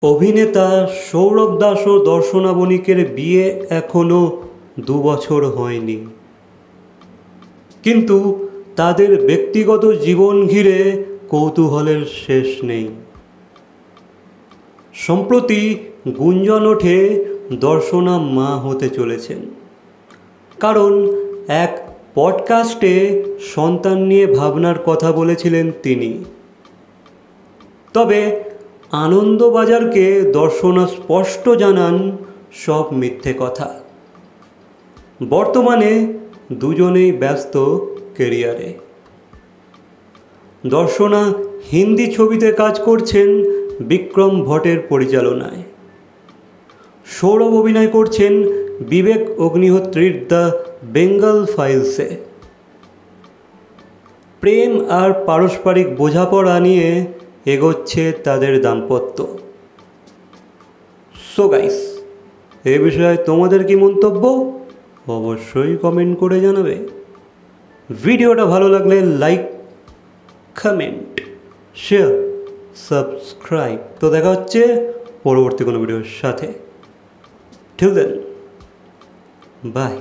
অভিনেতা সৌরভ দাস ও দর্শনা বণিকের বিয়ে এখনও 2 বছর হয়নি, কিন্তু তাদের ব্যক্তিগত জীবন ঘিরে কৌতূহলের শেষ নেই। সম্প্রতি গুঞ্জন ওঠে দর্শনা মা হতে চলেছেন, কারণ এক পডকাস্টে সন্তান নিয়ে ভাবনার কথা বলেছিলেন তিনি। তবে আনন্দবাজারকে দর্শনা স্পষ্ট জানান সব মিথ্যে কথা। বর্তমানে দুজনেই ব্যস্ত ক্যারিয়ারে। দর্শনা হিন্দি ছবিতে কাজ করছেন বিক্রম ভট্টের পরিচালনায়। সৌরভ অভিনয় করছেন বিবেক অগ্নিহোত্রীর দ্য বেঙ্গল ফাইলসে। প্রেম আর পারস্পরিক বোঝাপড়া নিয়ে এগোচ্ছে তাদের দাম্পত্য। সো গাইস, এ বিষয়ে তোমাদের কি মন্তব্য অবশ্যই কমেন্ট করে জানাবে। ভিডিওটা ভালো লাগলে লাইক, কমেন্ট, শেয়ার, সাবস্ক্রাইব। তো দেখা হচ্ছে পরবর্তী কোনো ভিডিওর সাথে। ঠিক দেন, বাই।